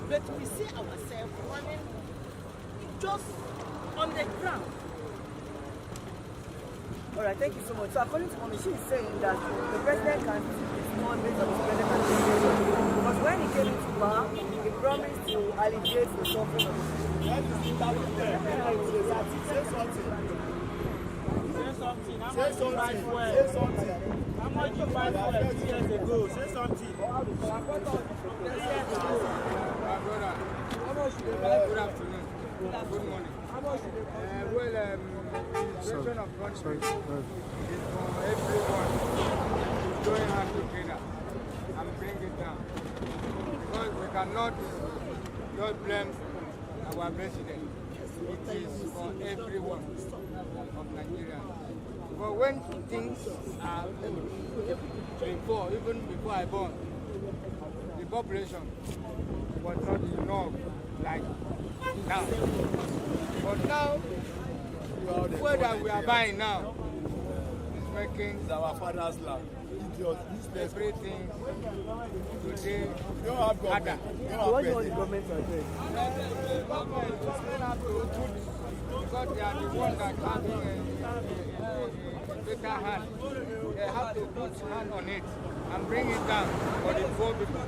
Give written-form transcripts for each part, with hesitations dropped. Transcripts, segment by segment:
but we see ourselves running just on the ground. All right, thank you so much. So according to Mommy, she is saying that the president can respond based on his president administration. Because when he came into power, he promised to alleviate the suffering of the people. Say something. Say something. How much you buy for 2 years ago? Say something. My brother, good afternoon. Good morning. The situation of country is for everyone to join hands together and bring it down. Because we cannot just blame our president. It is for everyone of Nigeria. But when things are before, even before I born, the population was not enough like now. But now, the food that we are buying now is making Our father's land. everything today You don't have harder. government. You So don't what do have you want the president. government to address? The government doesn't have to put, because they are the ones that have a better hand. They have to put hand on it and bring it down for the poor people.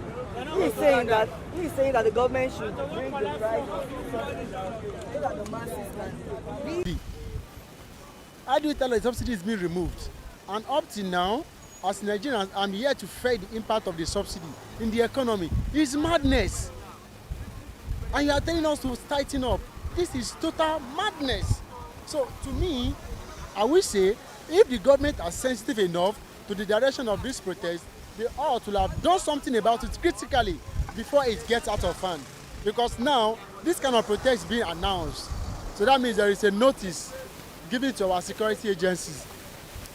He is saying that the government should bring the price of subsidy down so that the masses can be. How do you tell the subsidy is being removed? And up till now, as Nigerians, I'm here to fight the impact of the subsidy in the economy. It's madness. And you are telling us to tighten up. This is total madness. So to me, I will say, if the government are sensitive enough to the direction of this protest, they ought to have done something about it critically before it gets out of hand. Because now, this kind of protest is being announced. So that means there is a notice given to our security agencies.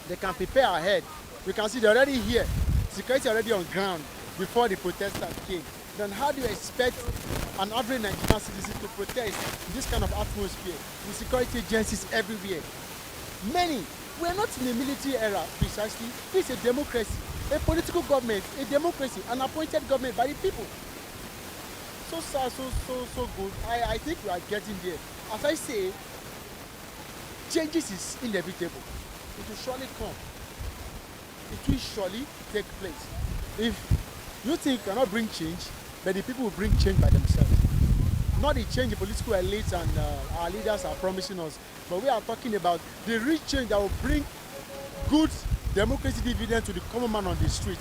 They can prepare ahead. We can see they're already here. Security already on ground before the protesters came. Then how do you expect an average Nigerian citizen to protest in this kind of atmosphere with security agencies everywhere? Many. We are not in a military era precisely. This is a democracy, a political government, a democracy, an appointed government by the people. So sad, so good. I think we are getting there. As I say, changes is inevitable. It will surely come. It will surely take place. If you think you cannot bring change, but the people will bring change by themselves. Not the change the political elites and our leaders are promising us, but we are talking about the real change that will bring good democracy dividend to the common man on the street.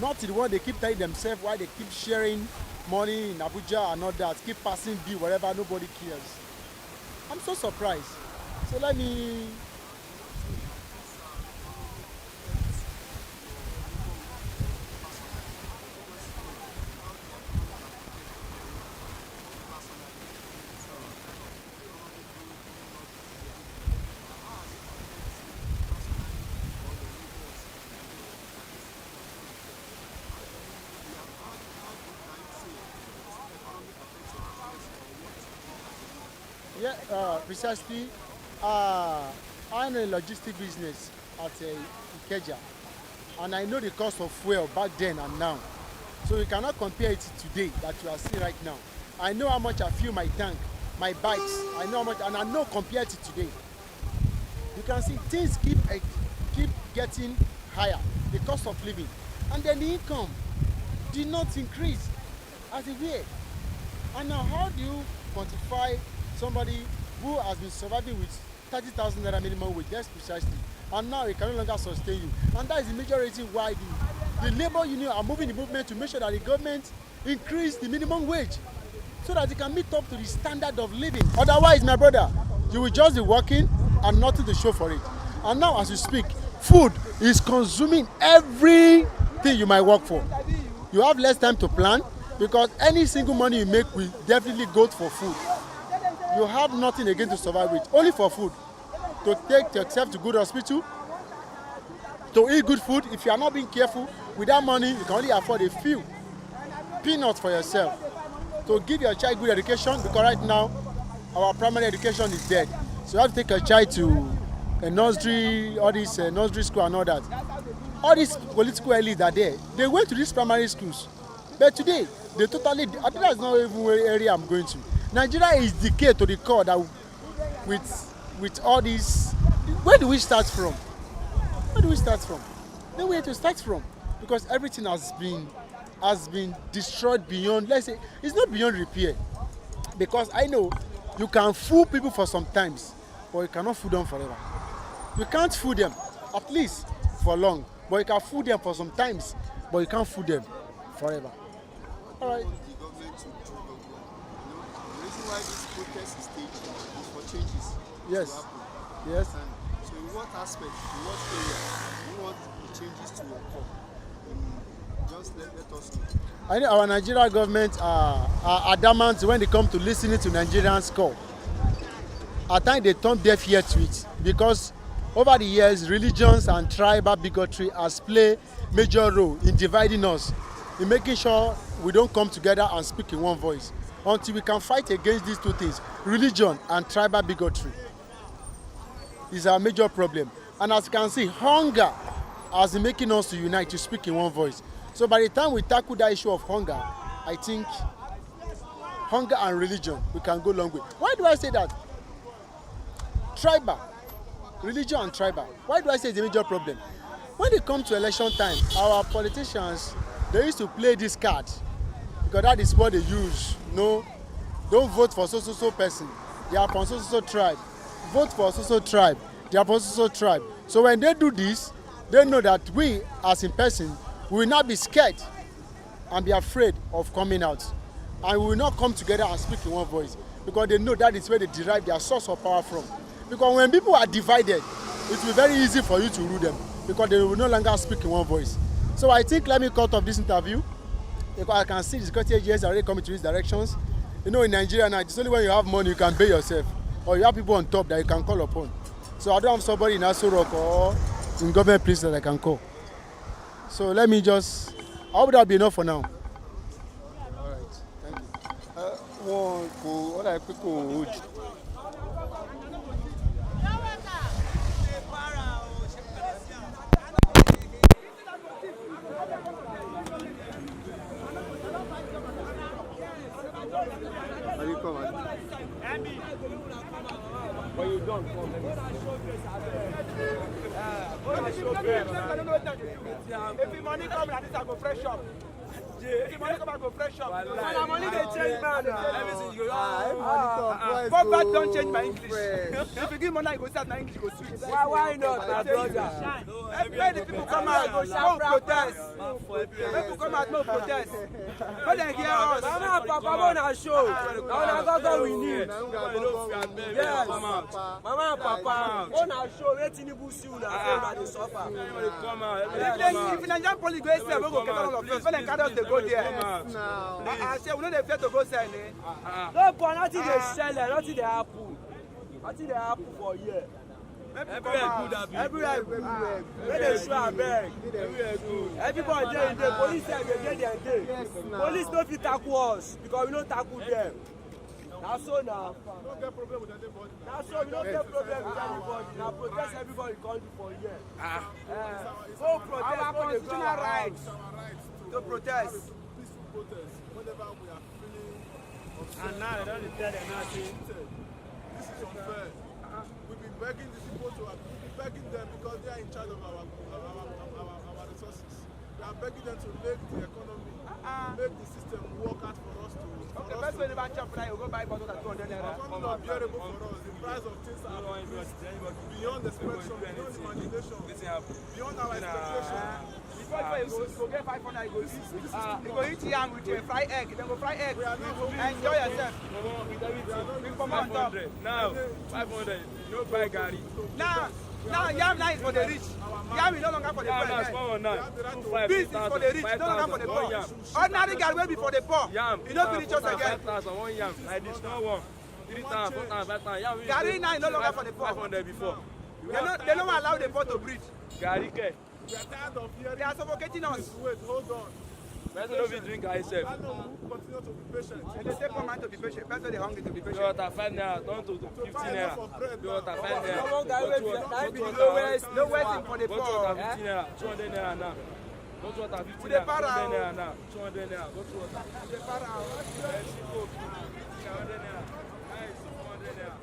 Not the one they keep telling themselves why they keep sharing money in Abuja and all that, keep passing bill wherever nobody cares. I'm so surprised. So let me precisely. I'm in a logistic business at Ikeja, and I know the cost of fuel back then and now. So we cannot compare it today that you are seeing right now. I know how much I fuel my tank, my bikes. I know how much, and I know compared to today. You can see things keep getting higher, the cost of living, and then the income did not increase as it were. And now, how do you quantify somebody who has been surviving with 30,000 naira minimum wage, yes, precisely, and now it can no longer sustain you? And that is the major reason why the labor union are moving the movement to make sure that the government increase the minimum wage so that it can meet up to the standard of living. Otherwise, my brother, you will just be working and nothing to show for it. And now, as you speak, food is consuming everything you might work for. You have less time to plan because any single money you make will definitely go for food. You have nothing again to survive with, only for food. To take yourself to good hospital, to eat good food. If you are not being careful, with that money, you can only afford a few peanuts for yourself. To give your child good education, because right now, our primary education is dead. So you have to take your child to a nursery, all this nursery school and all that. All these political elites are there. They went to these primary schools. But today, they totally, I think that's not even where area I'm going to. Nigeria is decayed to the core that with all these, where do we start from? Where do we start from? Nowhere to start from, because everything has been destroyed beyond, let's say, it's not beyond repair. Because I know you can fool people for some times, but you cannot fool them forever. You can't fool them, at least for long, but you can fool them for some times, but you can't fool them forever. All right. The government to do your work. The reason why this protest is staged is for changes Yes. to happen. Yes. And so in what aspect, in what area, you want the changes to occur? Just let us know. I know our Nigerian government are adamant when they come to listening to Nigerians call. At times they turn deaf ear to it, because over the years religions and tribal bigotry has played major role in dividing us, in making sure we don't come together and speak in one voice. Until we can fight against these two things, religion and tribal bigotry is our major problem. And as you can see, hunger has been making us to unite, to speak in one voice. So by the time we tackle that issue of hunger, I think hunger and religion, we can go a long way. Why do I say that? Tribal, religion and tribal. Why do I say it's a major problem? When they come to election time, our politicians, they used to play this card, because that is what they use. No, don't vote for so person. They are from so tribe. Vote for so tribe. They are from so tribe. So when they do this, they know that we, as in person, we will not be scared and be afraid of coming out. And we will not come together and speak in one voice, because they know that is where they derive their source of power from. Because when people are divided, it will be very easy for you to rule them, because they will no longer speak in one voice. So I think, let me cut off this interview, because I can see the security agents are already coming to these directions. You know, in Nigeria now, it's only when you have money you can pay yourself, or you have people on top that you can call upon. So I don't have somebody in Aso Rock or in government place that I can call. So let me just, I hope that'll be enough for now. All right, thank you. What I pick on When you don't come, if the money come like this, I go fresh up. If the money come, I go fresh up. When money they change, man. Everything you go. Papa don't change my English. If you give money, I go start my English go switch. Why not, my brother? Every people come out, no protest. People come out, no protest. When they hear us, Mama, Papa, wanna show. Now go we need. Yes. Mama, Papa, wanna show. Let Tinubu see you now. They suffer. If Nigerian police go say we go get all of us, when they carry us, they go there. I say we no dey fear to go sell. No, but nothing dey sell, nothing dey happen. Nothing dey happen for here. Everywhere good. Where they show abeg. Everybody dey in there. Police say they dey there. Police no fit tackle us because we no tackle them. Na so na. We no get problem with anybody. Na so we no get problem with anybody. Na protest everybody come do for here. Go protest. Our constitutional rights to protest. Peaceful protest. Whenever we are feeling upset. And now they don't tell them nothing. This is unfair. We've been begging these people we've been begging them because they are in charge of our resources. We are begging them to make the economy, make the system work out for us to. Okay, first when you buy chop now, you go buy bottle at 200 naira. It's not bearable for us. The price of things are beyond expectation, beyond imagination, beyond our expectation. Before you go get 500, you go eat yam with a fried egg. Then go fry egg. Enjoy yourself. We come on top. Now, 500, no buy Gary. Now yam now is for the rich. Yam is no longer for the poor. This is for the rich, no longer for the poor. Ordinary Gary will be for the poor. Yam, you don't finish us again. 5,000, one yam. Like this, no one. 3,000, 4,000, 5,000. Gary now is no longer for the poor. 500 before. They don't allow the poor to breathe. Gary, care. We are tired of hearing. They are suffocating us. Wait, hold on. Better don't be drink yourself. I know we continue to be patient. And they say poor man to be patient. Better they hungry to be You patient. water 5 naira, turn to 15 naira. You water 5 naira. Lowest thing for the Go to poor. 15 naira, 200 naira now. Go to water 50 We dey naira. para 200 o. naira now. 200 naira. Go to water. The para. Yes, you go. 100 naira. Nice. 200 naira.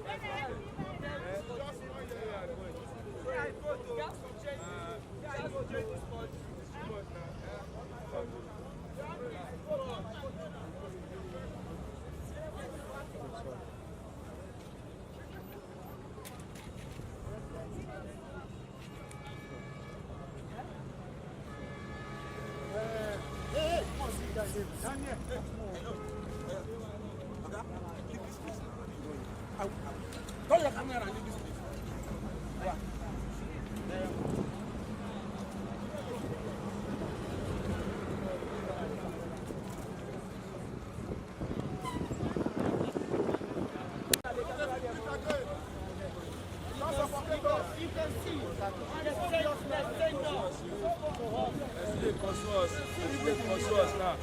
Turn your camera and leave this place. You can see the seriousness thank God. Let's do it for us now.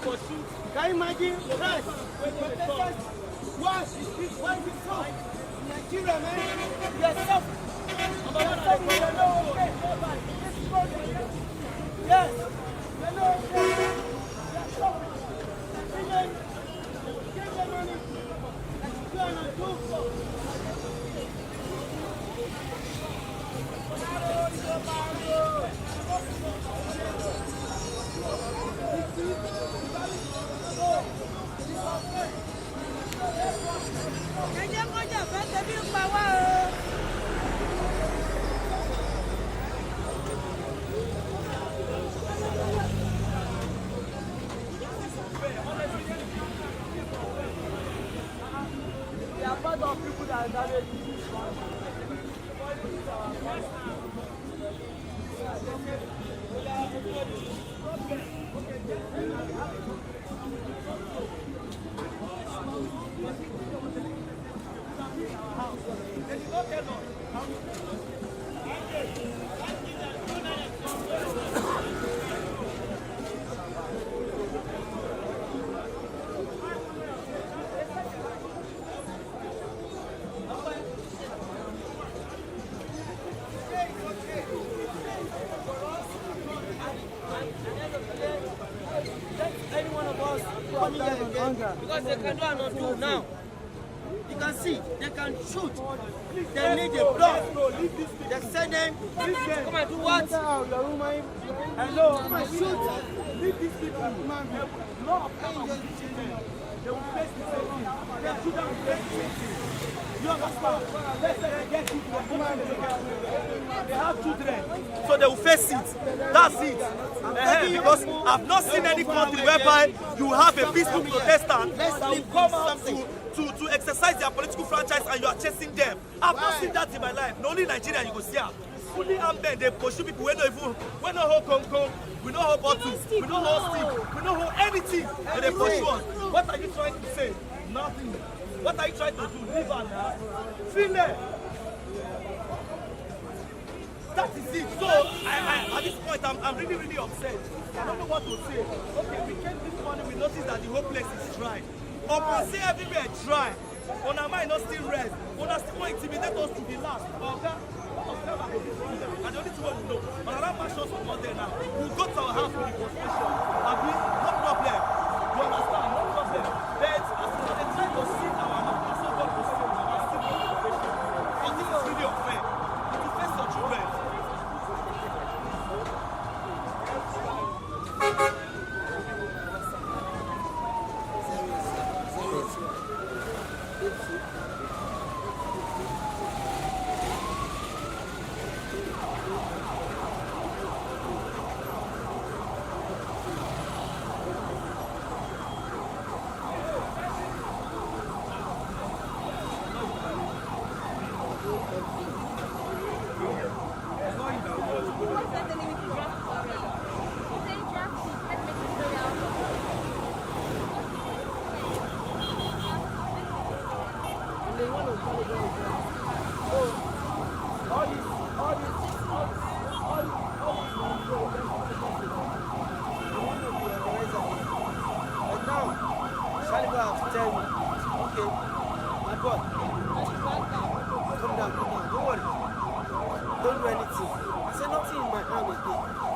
pursue. Can you imagine? Right. Why is it so? Nigeria, man, you are suffering. Yes. You know, there are part of people that are gathered. Any one of us coming here again, because they can do and not do now. You can see, they can shoot. They need a block. They send them, come and do what? Hello, come and shoot. Leave these people. No, they will face the same thing. Their children will face the same thing. You understand? Let's say they get children. They have children, so they will face it. That's it. Because I've not seen any country whereby you have a peaceful protestant that will come out to exercise their political franchise and you are chasing them. I've not seen that in my life. No, only Nigeria you go see. Fully armed men, they pursue people. We don't hold Congo, we don't hold bottles, we don't hold stick, we don't hold anything. And they pursue us. What are you trying to say? Nothing. What are you trying to do? Leave her now. Feel it. That is it. So, at this point, I'm really, really upset. I don't know what to say. Okay, we came this morning, we noticed that the whole place is dry. Upon say everywhere dry. On our mind, not still rest. On our still intimidate us to the last. Okay? And the only thing we know, on our mansions from out there now, we'll go to our house with the frustration. And we, no problem. You understand? No problem. But as they try to sit our house, so God will see them. And still go to the patient. And this is really unfair. To face your children.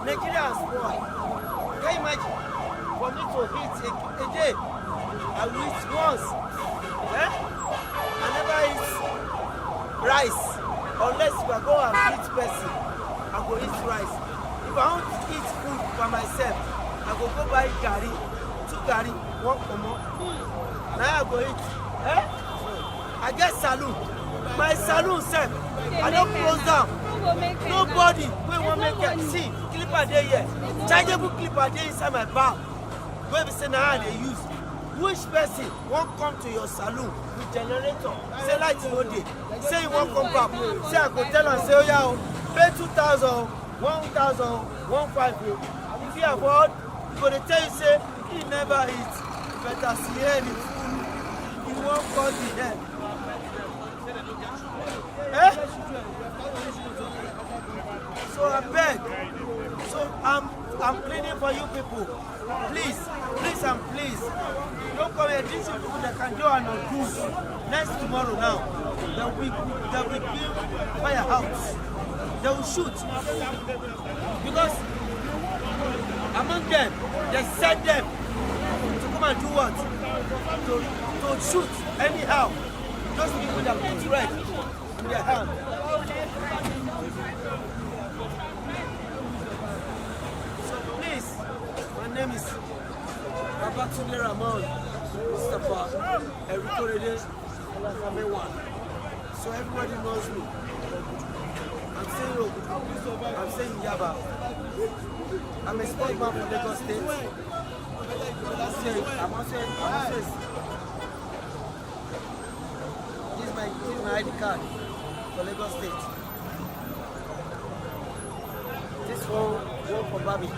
Nigeria has spoiled. Can you imagine? For me to eat a day, I will eat once. I never eat rice. Unless if I go and eat person, I go eat rice. If I want to eat food by myself, I go buy gari, 2 gari, 1 komo. Now I go eat. I get saloon. My saloon self, I don't close down. Nobody wey wan make it. See, clipper dey here. Chargeable clipper dey inside my bag. Wey be say na how I dey use. Which person wan come to your saloon with generator? Say light no dey. Say you wan come back. Say I go tell am say oya o, pay 2,000, 1,000, 1,500. If you afford, you go dey tell you say he never eat. You better see any food. You wan cut the head. So I beg. So I'm pleading for you people. Please, please and please. Don't come here. These people that can do and not do. Next tomorrow now, they will build firehouse. They will shoot. Because among them, they send them to come and do what? To shoot anyhow. Those people that put red in their hand. So please, my name is Babatunde Ramon Mustafa Erikorede Olafamewa. So everybody knows me. I'm saying Ogudu. I'm saying Yaba. I'm a spokesman for Lagos State. I'm also this is my ID card for Lagos State. This one for Babi.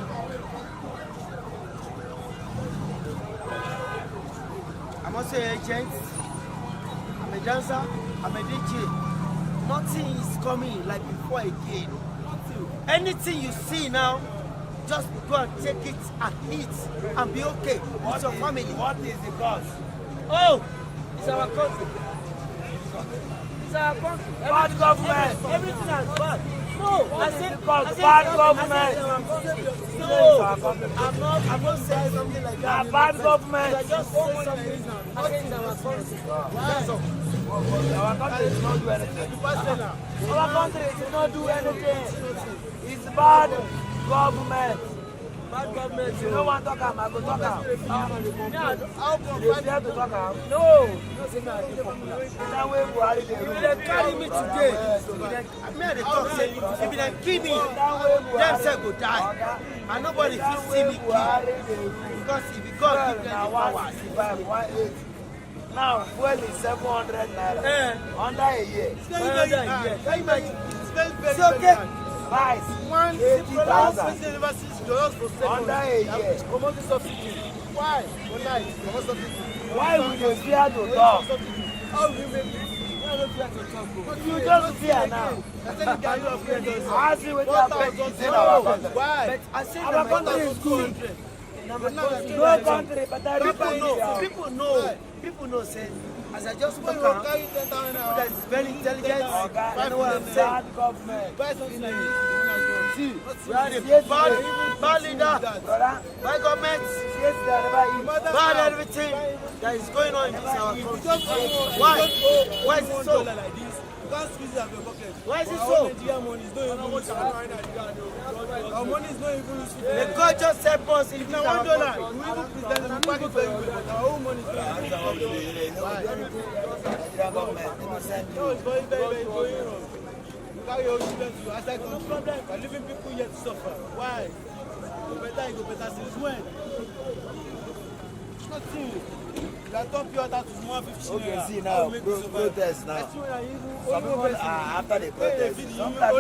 I'm also an agent. I'm a dancer. I'm a DJ. Nothing is coming like before again. Anything you see now, just go and take it and eat and be okay with your family. What is the cause? Oh, it's our country. It's our country. Bad government. Everything is bad. No, I said bad government. No, I'm not saying something like that. Bad government. I just say something against our country. That's all. Our country does not do anything. Our country does not do anything. It's bad government. Bad government. You don't want to talk, I go talk. You dare to talk? No. That way, Buhari, They carry me today. They talk say, if they kill me, them say go die. And nobody will see me kill. Because if you God give them the power. Now, fuel is 700 naira. Under a year. Can you imagine? It's okay. Price 80,000 under a year. Why? Why would you fear to talk? How will you make it? You just fear now. I see what happened in our country. Why? Our country is good. No country, but I people know, say, as I just spoke out, that is very intelligent. I know what I'm saying. Bad government. See, we are the bad leader, bad government, bad everything that is going on in this our country. Why? Why is it so? Why is it so? Our money is not even useful. The God just help us in $1. We even present the pack it very well. Our own money is not useful. No, it's very, very going wrong. You carry your children to outside country. By leaving people here to suffer. Why? You go better since when? Nothing. You are top your water to 150 naira. Okay, see now, protest now. Some people are after the protest. Some people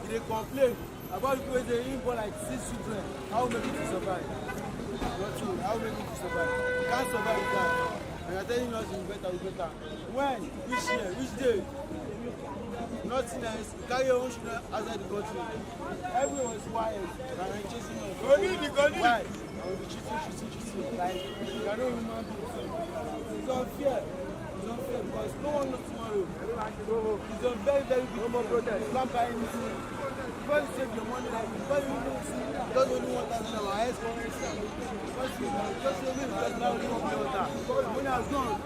they complain about people they born like 6 children. How make it to survive? Not true. How make it to survive? You can't survive with that. And you're telling us you better. When? Which year? Which day? Nothing else. You carry your own children outside the country. Everyone is quiet. And chasing us. Why? I will be cheating. Like, you are not human beings. It's unfair. Because no one knows tomorrow. It's a very, very big protest. You can't buy anything. Because you save your money, like, because you don't only want that in our highest currency. Because you just save it because now only want water. Money has gone.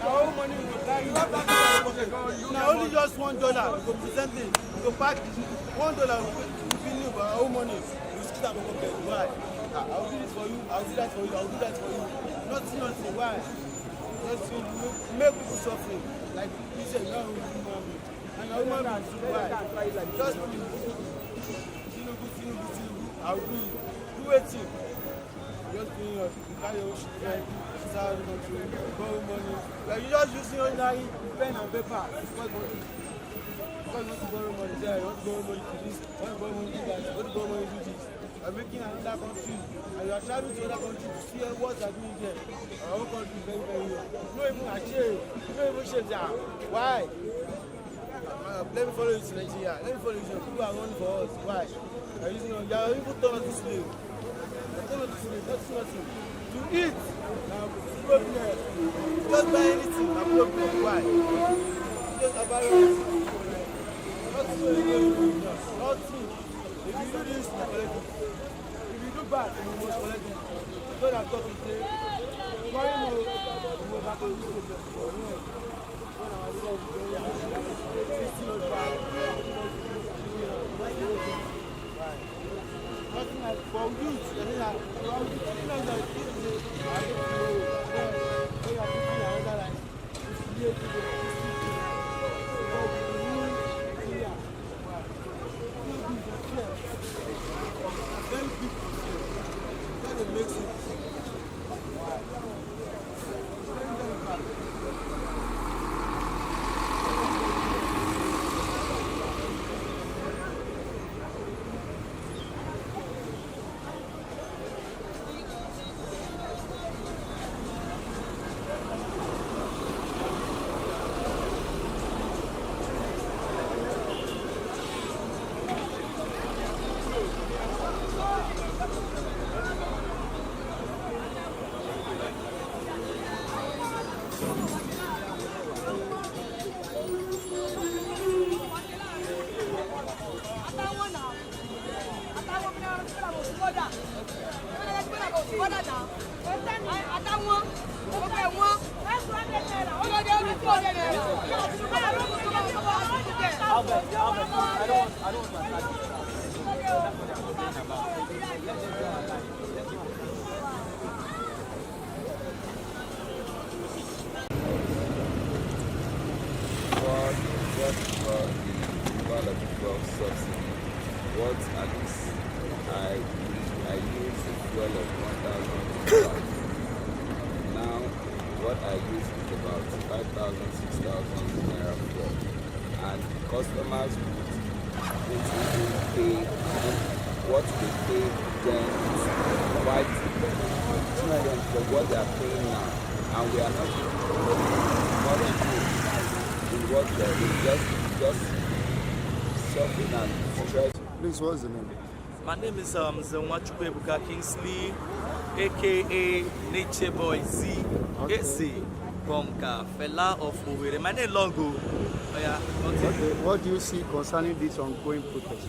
Our own money will carry you back to our pocket. Now only just $1. You go present it. You go pack it. $1 will be new, but our own money will skip our pocket. Why? I'll do this for you. I'll do that for you. I'll do that for you. Nothing. Why? Just to make people suffering. Like you said, you are a human being. And a human being should why? Just please. Tinubu. I'll do it. Do it. Just doing your carry your children, start the country, borrow money. Like you just using ordinary pen and paper. Because you want to borrow money there, you want to borrow money to this, you want to borrow money to that, you want to borrow money to this. You are making another country and you are traveling to other country to see what you are doing there. Our own country is very, very well. No even ashamed. No even shame there. Why? Let me follow you to Nigeria. Let me follow you to people are running for us. Why? They are using us. They are even turn us to slave. They turn us to slave. That's nothing. To eat, now problem. Just buy anything, now problem. Why? Just about rice. Nothing will go in us. Nothing. If you do this, you collect it. If you do bad, you must collect it. So that talk is there. Why you go back to this problem? Nothing like for youth, Subsidy. What at least I use a fuel of 1,000. Now what I use is about 5,000, 6,000 naira fuel, and customers would even pay what they pay then is quite different from what they are paying now, and we are not in what they are just suffering and stress. Please, what's the name? My name is Zenwachukwebuka Kingsley, aka Nature Boy Z, AC from Fela of Owerri. My name is Longo. Oh, yeah. Okay. What do you see concerning this ongoing protest?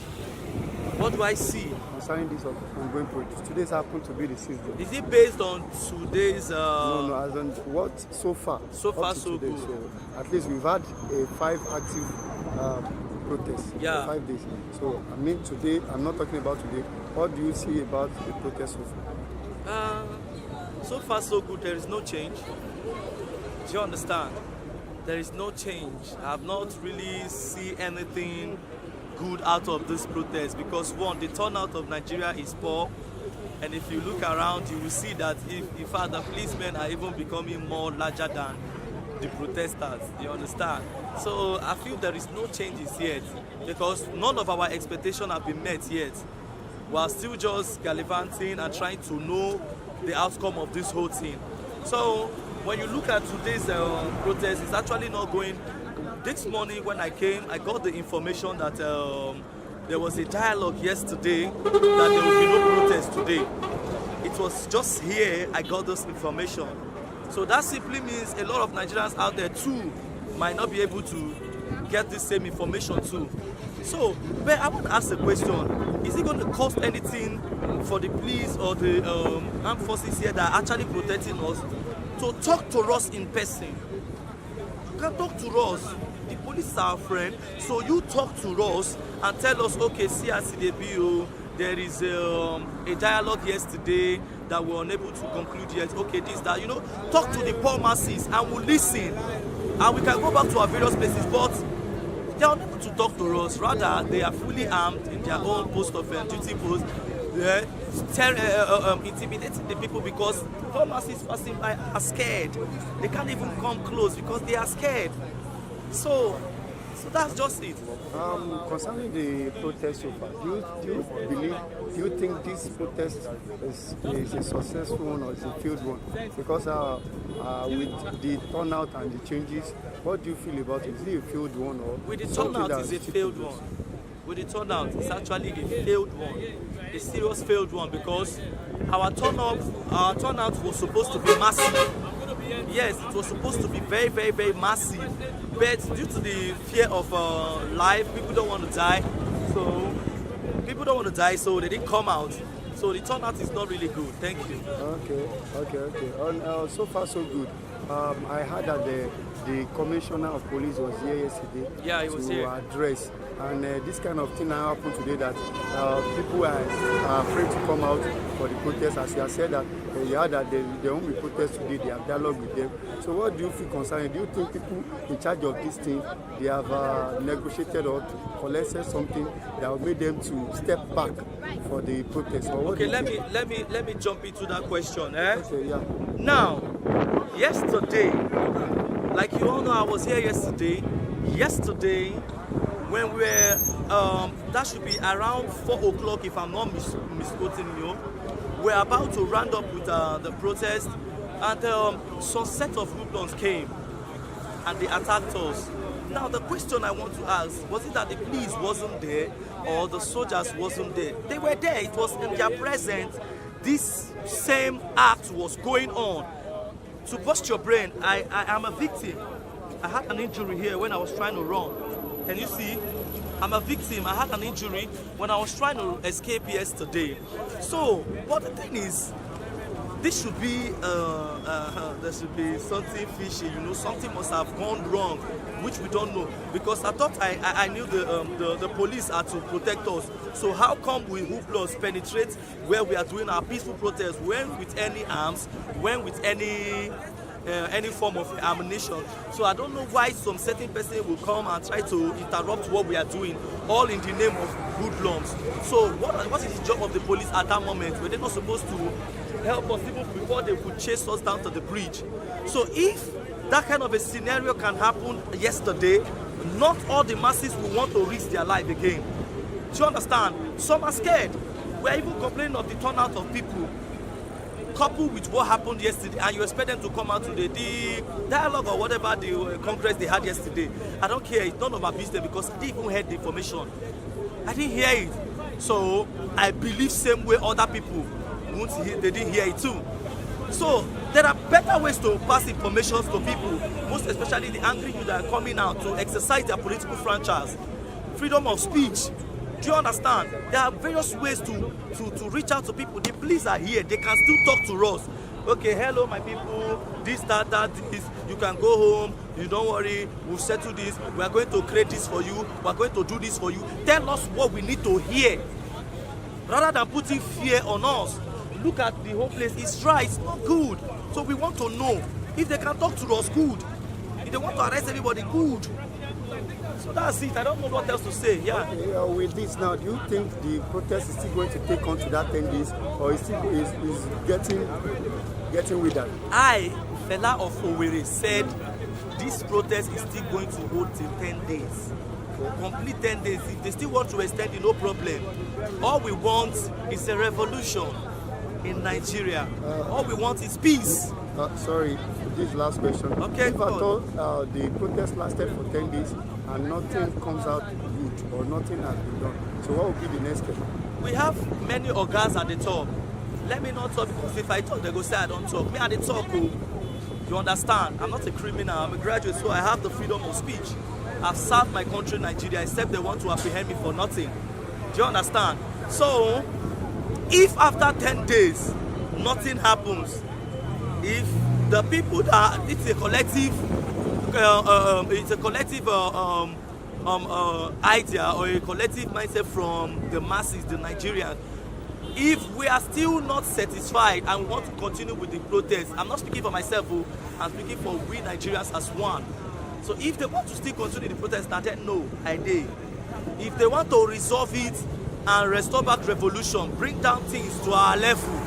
What do I see? Concerning this ongoing protest. Today's happened to be the 6th day. Is it based on today's... No, as in what so far? So far, so today. good. So at least we've had 5 active protests for 5 days. So I mean today, I'm not talking about today. What do you see about the protest so far? So far so good. There is no change. Do you understand? There is no change. I have not really seen anything good out of this protest because one, the turnout of Nigeria is poor, and if you look around you will see that in fact the policemen are even becoming more larger than the protesters. You understand? So I feel there is no changes yet because none of our expectations have been met yet. We are still just gallivanting and trying to know the outcome of this whole thing. So when you look at today's protest, it's actually not going. This morning when I came, I got the information that there was a dialogue yesterday that there will be no protest today. It was just here I got this information. So that simply means a lot of Nigerians out there too might not be able to get the same information too. So, but I want to ask a question. Is it going to cost anything for the police or the armed forces here that are actually protecting us to talk to us in person? You can talk to us. The police is our friend. So you talk to us and tell us, okay, see as CDBO, there is a dialogue yesterday that we're unable to conclude yet. Okay, this, that, you know, talk to the poor masses and we'll listen. And we can go back to our various places, but they are unable to talk to us. Rather, they are fully armed in their own post of duty post. Intimidating the people because poor masses passing by are scared. They can't even come close because they are scared. So that's just it. Concerning the protest so far, do you think this protest is a successful one or is a failed one? Because with the turnout and the changes, what do you feel about it? Is it a failed one or with the turnout is a failed one? with the turnout is actually a failed one, a serious failed one, because our turnout was supposed to be massive. Yes, it was supposed to be very, very, very massive, but due to the fear of life, people don't want to die, so they didn't come out. So the turnout is not really good. Thank you. Okay. So far so good. I heard that the commissioner of police was here yesterday. Yeah, he was here. Address. And this kind of thing happened today, that people are afraid to come out for the protest. As you have said that you heard that they won't be protest today, they have dialogue with them. So what do you feel concerning? Do you think people in charge of this thing, they have negotiated or collected something that will make them to step back for the protest? Or what okay, let me jump into that question. Okay, yeah. Now, yesterday, like you all know, I was here yesterday. When we were, that should be around 4 o'clock if I'm not misquoting you, we're about to round up with the protest, and some set of hoodlums came and they attacked us. Now the question I want to ask, was it that the police wasn't there or the soldiers wasn't there? They were there, it was in their presence. This same act was going on. To bust your brain, I am a victim. I had an injury here when I was trying to run. Can you see? I'm a victim. I had an injury when I was trying to escape yesterday. So, but the thing is, this should be, there should be something fishy, you know, something must have gone wrong, which we don't know. Because I thought I knew the police are to protect us. So how come we hoodlums penetrate where we are doing our peaceful protest, when with any arms, when with any form of ammunition? So I don't know why some certain person will come and try to interrupt what we are doing, all in the name of hoodlums. So what is the job of the police at that moment? Were they not supposed to help us even before they could chase us down to the bridge? So if that kind of a scenario can happen yesterday, not all the masses will want to risk their life again. Do you understand? Some are scared. We're even complaining of the turnout of people, coupled with what happened yesterday, and you expect them to come out today. The dialogue or whatever the congress they had yesterday, I don't care, it's none of my business, because I didn't even hear the information. I didn't hear it. So I believe same way other people won't hear, they didn't hear it too. So there are better ways to pass information to people, most especially the angry youth that are coming out to exercise their political franchise. Freedom of speech. Do you understand? There are various ways to reach out to people. The police are here. They can still talk to us. Okay, hello, my people. This, that, this. You can go home. You don't worry. We'll settle this. We are going to create this for you. We are going to do this for you. Tell us what we need to hear, rather than putting fear on us. Look at the whole place. It's dry. It's not good. So we want to know if they can talk to us. Good. If they want to arrest everybody. Good. So that's it. I don't know what else to say. Yeah. Okay, with this now, do you think the protest is still going to take on to that 10 days, or is getting with that? Fela of Owerri, said this protest is still going to hold till 10 days. Complete 10 days. If they still want to extend it, no problem. All we want is a revolution in Nigeria. All we want is peace. Sorry, this last question. Okay, if at all the protest lasted for 10 days and nothing comes out good or nothing has been done, so what will be the next step? We have many organs at the top. Let me not talk, because if I talk, they go say I don't talk. Me at the top, you understand? I'm not a criminal, I'm a graduate, so I have the freedom of speech. I've served my country, Nigeria, except they want to apprehend me for nothing. Do you understand? So, if after 10 days, nothing happens, if the people that it's a collective idea or a collective mindset from the masses, the Nigerians, if we are still not satisfied and we want to continue with the protest, I'm not speaking for myself, I'm speaking for we Nigerians as one. So if they want to still continue the protest, then no, I did. If they want to resolve it and restore back revolution, bring down things to our level.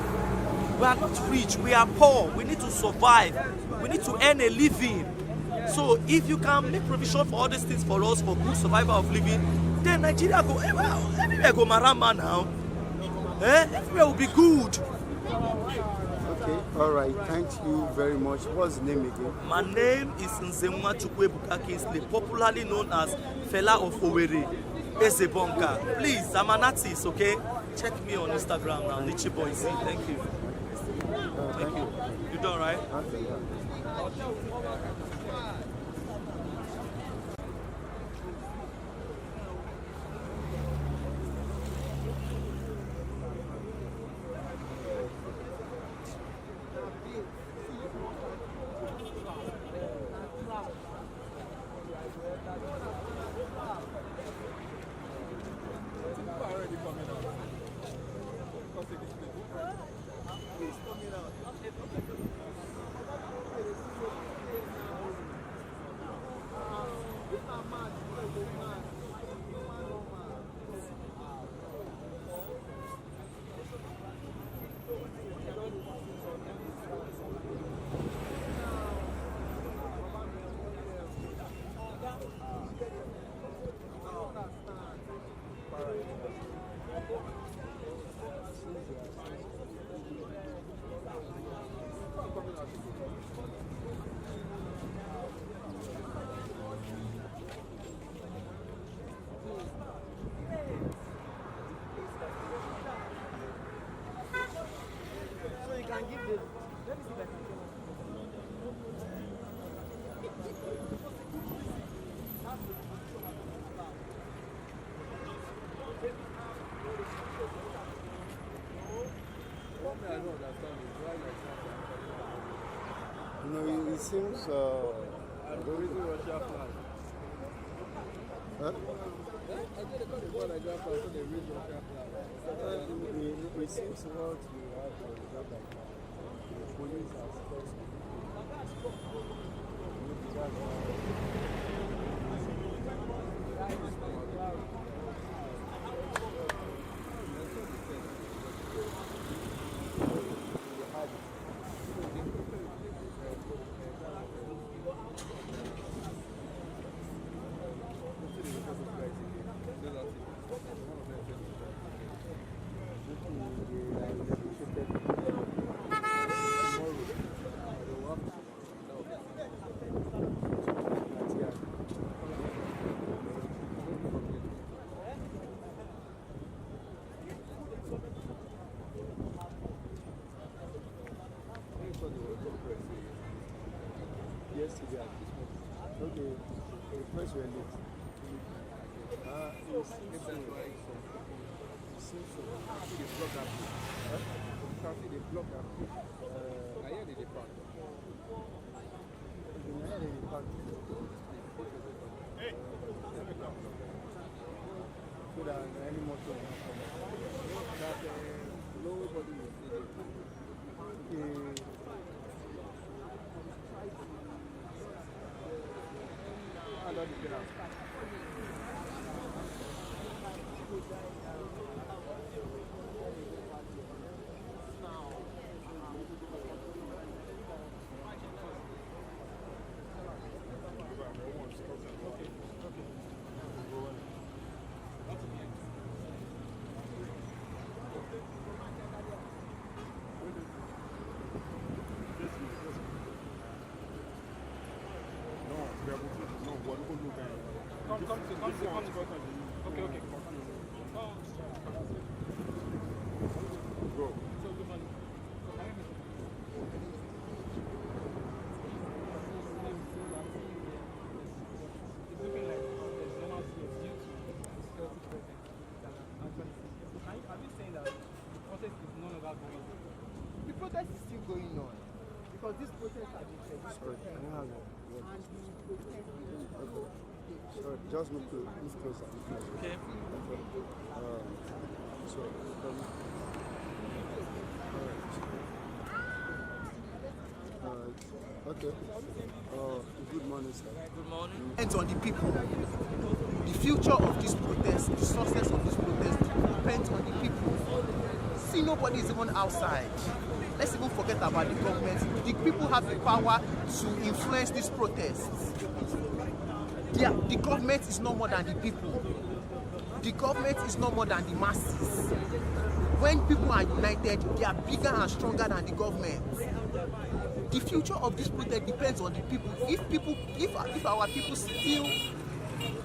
We are not rich, we are poor, we need to survive, we need to earn a living. So if you can make provision for all these things for us, for good survival of living, then Nigeria go, everywhere go marama now. Everywhere will be good. Okay, all right, thank you very much. What's the name again? My name is Nzemwa Chukwebuka Kingsley, popularly known as Fela of Owerri. Ezebonka. Please, I'm an artist, okay? Check me on Instagram now, Nichi Boy Z. Thank you. Thank you. You done, right? You know, it seems The reason Russia flag. huh? I did a call the Nigeria flag, so they raise Russia flag. It seems what you have for the job like that. The police has stopped yesterday at this moment. Okay, the press were late. It seems so. It seems so. They block that. Traffic, they block that. I hear they park. Hey! So that any motor will not come out. That nobody will see them. Okay. I don't get out. Okay. Go. The protest is still going on because this protest has been Sorry, can I have it? and the protest is Sorry, just move closer. Okay. So, okay. Good morning, sir. Good morning. depends on the people. The future of this protest, the success of this protest depends on the people. See, nobody is even outside. Let's even forget about the government. The people have the power to influence this protest. The government is no more than the people. The government is no more than the masses. When people are united, they are bigger and stronger than the government. The future of this protest depends on the people. If our people still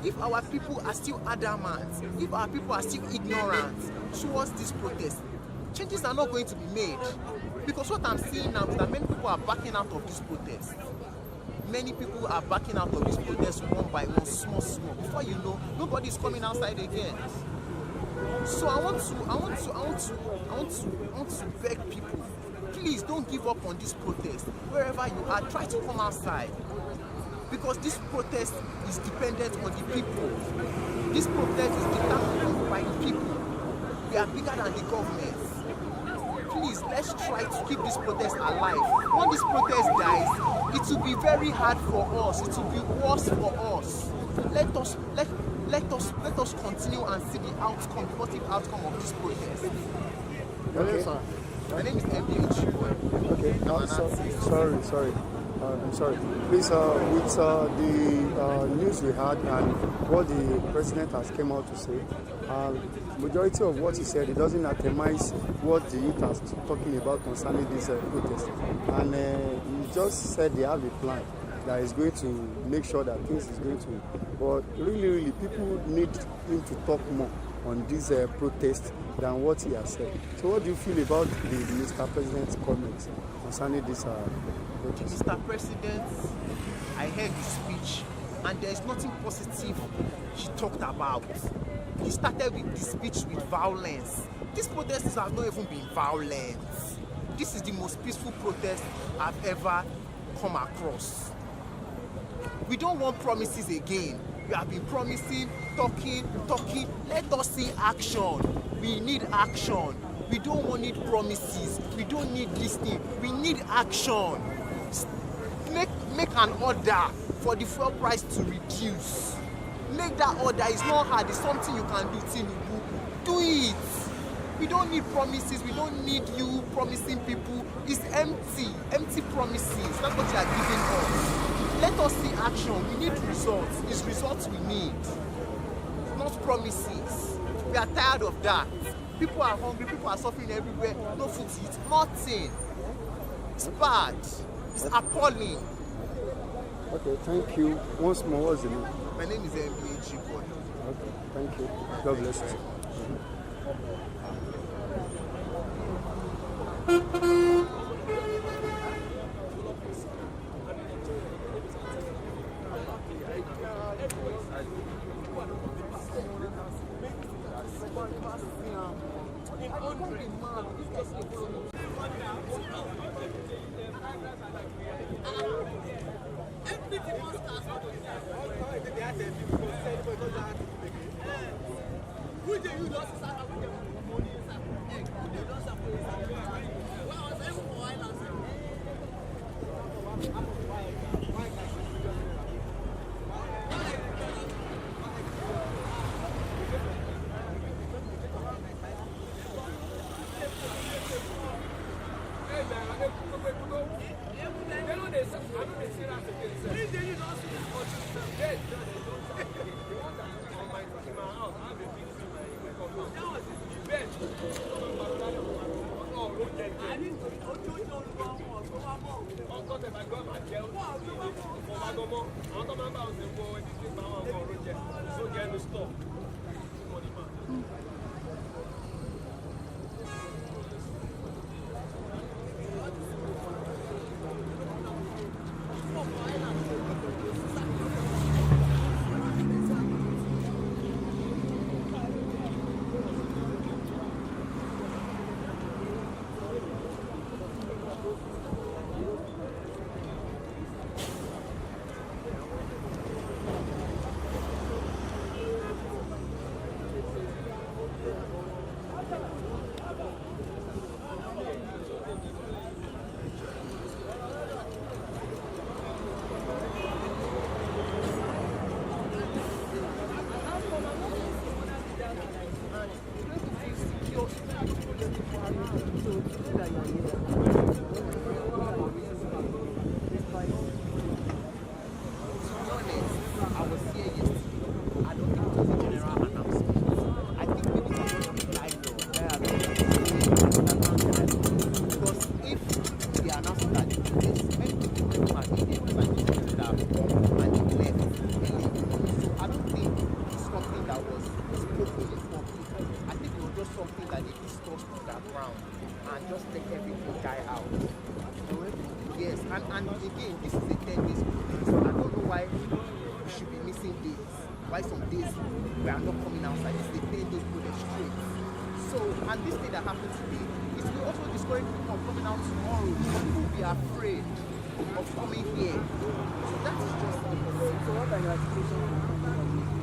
If our people are still adamant, if our people are still ignorant towards this protest, changes are not going to be made. Because what I'm seeing now is that many people are backing out of this protest. Many people are backing out of this protest one by one, small. Before you know, nobody is coming outside again. So I want to beg people, please don't give up on this protest. Wherever you are, try to come outside. Because this protest is dependent on the people. This protest is determined by the people. We are bigger than the government. Please, let's try to keep this protest alive. When this protest dies, it will be very hard for us. It will be worse for us. Let us continue and see the outcome, the positive outcome of this protest. Okay, sir. My name is MBH. Okay, sorry. I'm sorry. Please, with the news we had and what the president has come out to say, majority of what he said, it doesn't itemize what the youth are talking about concerning this protest. And he just said they have a plan that is going to make sure that things is going to. But really, people need him to talk more on this protest than what he has said. So what do you feel about the Mr. President's comments concerning this protest? Mr. President, I heard his speech and there is nothing positive he talked about. He started with the speech with violence. This protest has not even been violent. This is the most peaceful protest I've ever come across. We don't want promises again. We have been promising, talking. Let us see action. We need action. We don't need promises. We don't need listening. We need action. Make an order for the fuel price to reduce. Make that order. It's not hard. It's something you can do. Tinubu. Do it. We don't need promises. We don't need you promising people. It's empty promises. That's what you are giving us. Let us see action. We need results. It's results we need, not promises. We are tired of that. People are hungry. People are suffering everywhere. No food to eat. Nothing. It's bad. It's appalling. Okay, thank you. Once more, what's the name? My name is MBH. Okay, thank you. God bless you. Yes, and again, this is a 10 days protest. I don't know why we should be missing days. Why some days we are not coming outside. This is a 10 days protest straight. So, and this thing that happened today, it will also discourage people from coming out tomorrow. Some people will be afraid of coming here. So that is just it. So what are your aspirations?